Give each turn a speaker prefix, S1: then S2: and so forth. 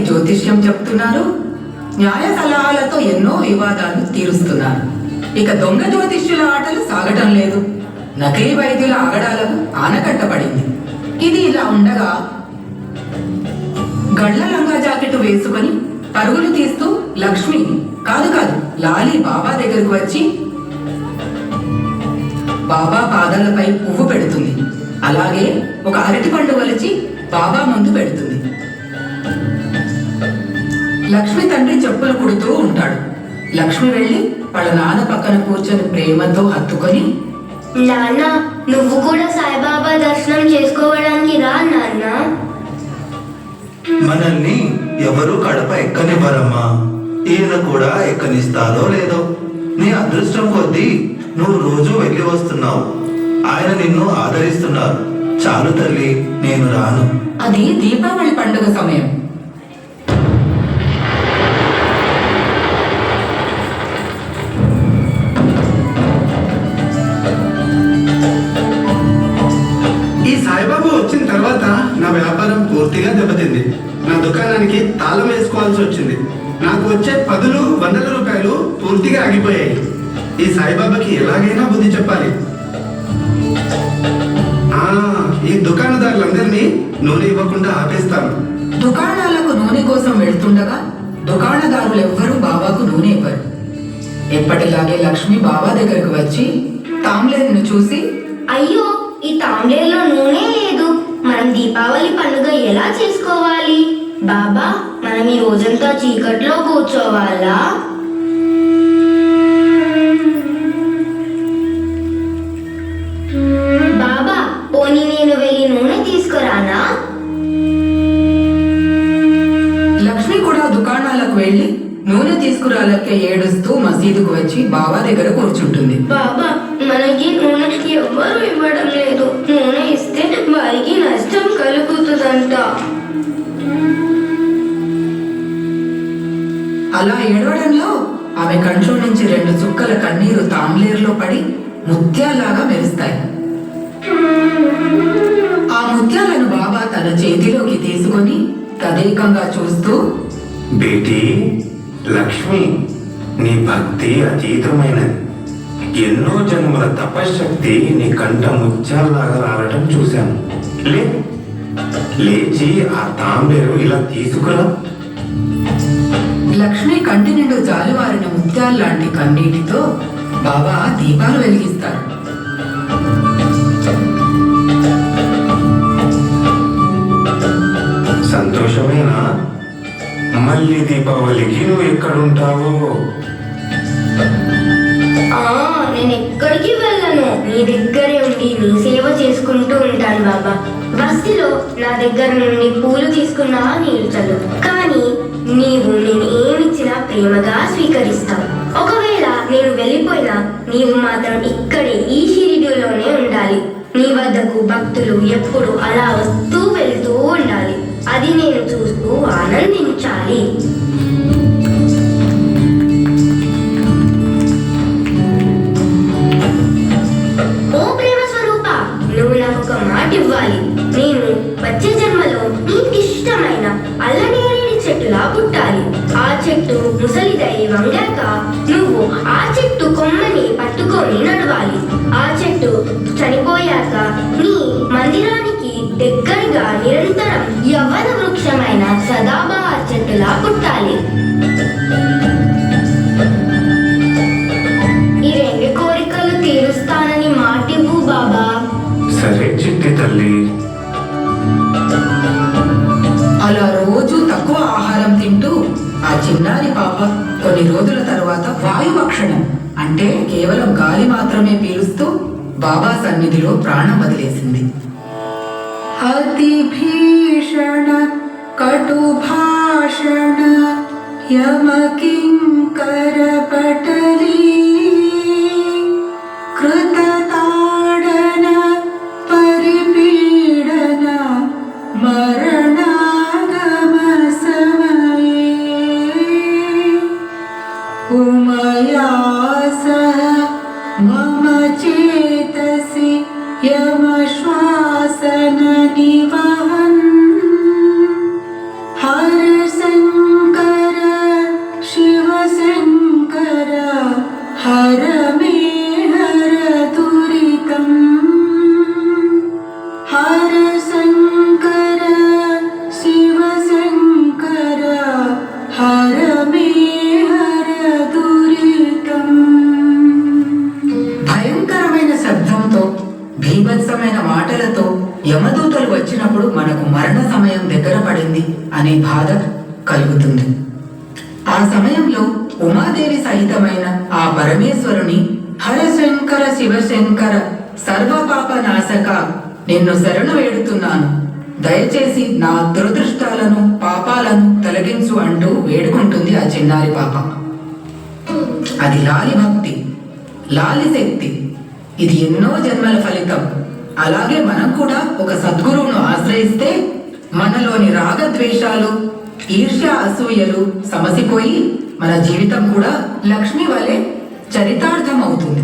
S1: జ్యోతిష్యం చెప్తున్నారు, న్యాయ సలహాలతో ఎన్నో వివాదాలు తీరుస్తున్నారు. ఇక దొంగ జ్యోతిష్యుల ఆటలు సాగటం లేదు. నకిలీ వైద్యుల ఆగడాలకు ఆనకట్టబడింది. ఇది ఇలా ఉండగా గళ్ళ లంగా జాకెట్ వేసుకొని పరుగులు తీస్తూ లక్ష్మి కాదు లాలి బాబా దగ్గరకు వచ్చి బాబా పాదాలపై పువ్వు పెడుతుంది. అలాగే ఒక అరటి పండు వలిచి బాబా ముందు పెడుతుంది. లక్ష్మి తండ్రి చెప్పులు కుడుతూ ఉంటాడు. లక్ష్మి వెళ్ళి వాళ్ళ నాన్న పక్కన కూర్చొని ప్రేమతో హత్తుకొని,
S2: నాన్న నువ్వు కూడా సాయిబాబా దర్శనం చేసుకోవడానికి రా నాన్న.
S3: మనల్ని ఎవరు కడప ఎక్కనివ్వరమ్మా. ఈయన కూడా ఎక్కనిస్తారో లేదో. నీ అదృష్టం కొద్దీ నువ్వు రోజు వెళ్ళి వస్తున్నావు. ఆయన నిన్ను ఆదరిస్తున్నారు. చాలు తల్లి, నేను రాను.
S1: అది దీపావళి పండుగ సమయం.
S4: ఈ సాయిబాబా వచ్చిన తర్వాత నా వ్యాపారం పూర్తిగా దెబ్బతింది. నా దుకాణానికి తాళం వేసుకోవాల్సి వచ్చింది. నాకు వచ్చే 10,100 రూపాయలు పూర్తిగా ఆగిపోయాయి. ఈ సాయిబాబాకి ఎలాగైనా బుద్ధి చెప్పాలి. ఈ దుకాణదారులందరినీ నూనె ఇవ్వకుండా ఆపేస్తాను.
S1: దుకాణాలకు నూనె కోసం వెళ్తుండగా దుకాణదారులు ఎవ్వరూ బాబాకు నూనె ఇవ్వరు. ఎప్పటిలాగే లక్ష్మి బాబా దగ్గరకు వచ్చి తాంబ్లేరును చూసి,
S2: అయ్యో ఈ తాంబ్లేరులో నూనె లేదు. మనం దీపావళి పండుగ ఎలా చేసుకోవాలి? బాబా మనం ఈ రోజంతా చీకట్లో కూర్చోవాలా? బాబా పోనీ నేను వెళ్ళి నూనె తీసుకురానా?
S1: లక్ష్మి కూడా దుకాణాలకు వెళ్లి నూనె తీసుకురాలకే ఏడుస్తూ మసీదుకు వచ్చి బాబా దగ్గర కూర్చుంటుంది.
S2: బాబా మనకి నూనె ఎవ్వరు ఇవ్వడం లేదు. నూనె ఇస్తే వారికి నష్టం కలుగుతుందంట.
S1: అలా ఏడవడంలో ఆమె కంట్లో నుంచి 2 చుక్కల కన్నీరు తాంబ్లేరులో పడి ముత్యాలాగా మెరుస్తాయి. ఆ ముత్యాలను బాబా తన చేతిలోకి తీసుకొని తదేకంగా చూస్తూ,
S5: బేటీ లక్ష్మి, నీ భక్తి అతీతమైనది. ఎన్నో జన్మల తపశక్తి నీ కంట ముత్యాల్లాగా రావటం చూశాను. లేచి ఆ తాంబేరు ఇలా తీసుకురా.
S1: లక్ష్మి కంటి నిండు జాలువారిన ముత్యాల్లాంటి కన్నీటితో బాబా దీపాలు వెలిగిస్తారు.
S5: సంతోషమేనా? మళ్ళీ దీపావళికి నువ్వు ఎక్కడుంటావో?
S2: నేను ఎక్కడికి వెళ్ళను. నీ దగ్గరే ఉండి నీ సేవ చేసుకుంటూ ఉంటాను బాబా. బస్తీలో నా దగ్గర నుండి పూలు తీసుకున్నావా నీళ్ళు చల్లు. కానీ నీవు నేను ఏమిచ్చినా ప్రేమగా స్వీకరిస్తావు. ఒకవేళ నేను వెళ్ళిపోయినా నీవు మాత్రం ఇక్కడే ఈ షిరిడీలోనే ఉండాలి. నీ వద్దకు భక్తులు ఎప్పుడు అలా వస్తూ వెళ్తూ ఉండాలి. అది నేను చూస్తూ ఆనందించాలి. ఓ ప్రేమ స్వరూప, నువ్వు నాకు ఒక మాట ఇవ్వాలి. నేను వచ్చే జన్మలో నీకిష్టమైన అల్లనేరేడి చెట్టులా పుట్టాలి. ఆ చెట్టు ముసలిదై వంగాక నువ్వు ఆ చెట్టు కొమ్మని పట్టుకొని నడవాలి. ఆ చెట్టు చనిపోయాక నీ మందిరానికి దగ్గరగా నిరంతరం యవ్వన వృక్షమైన సదాబహార్ చెట్టులా పుట్టాలి. ఈ 2 కోరికలు తీరుస్తానని మాటివ్వు బాబా.
S5: సరే చిట్టి తల్లి.
S1: అలా రోజు తక్కువ ఆహారం తింటూ ఆ చిన్నారి పాప కొన్ని రోజుల తర్వాత వాయుభక్షణం అంటే కేవలం గాలి మాత్రమే పీలుస్తూ బాబా సన్నిధిలో ప్రాణం వదిలేసింది. అతి భీషణ కటుభాషణ యమకింకర పటలీ కృతతాడన పరిపీడన మరణాగమ సమయే ఉమయా సహ మమ చేతసి యమ శ్వాసన నివహన్ హర్ష బాధ కలుగుతుంది. ఆ సమయంలో ఉమాదేవి సహితమైన ఆ పరమేశ్వరుని హరశంకర శివశంకర సర్వపాప నాశక, నిన్ను శరణు వేడుతున్నాను, దయచేసి నా దురదృష్టాలను పాపాలను తొలగించు అంటూ వేడుకుంటుంది ఆ చిన్నారి పాప. అది లాలి భక్తి, లాలి శక్తి. ఇది ఎన్నో జన్మల ఫలితం. అలాగే మనం కూడా ఒక సద్గురువును ఆశ్రయిస్తే మనలోని రాగద్వేషాలు, ఈర్ష్య అసూయలు సమసిపోయి మన జీవితం కూడా లక్ష్మి వలె చరితార్థం అవుతుంది.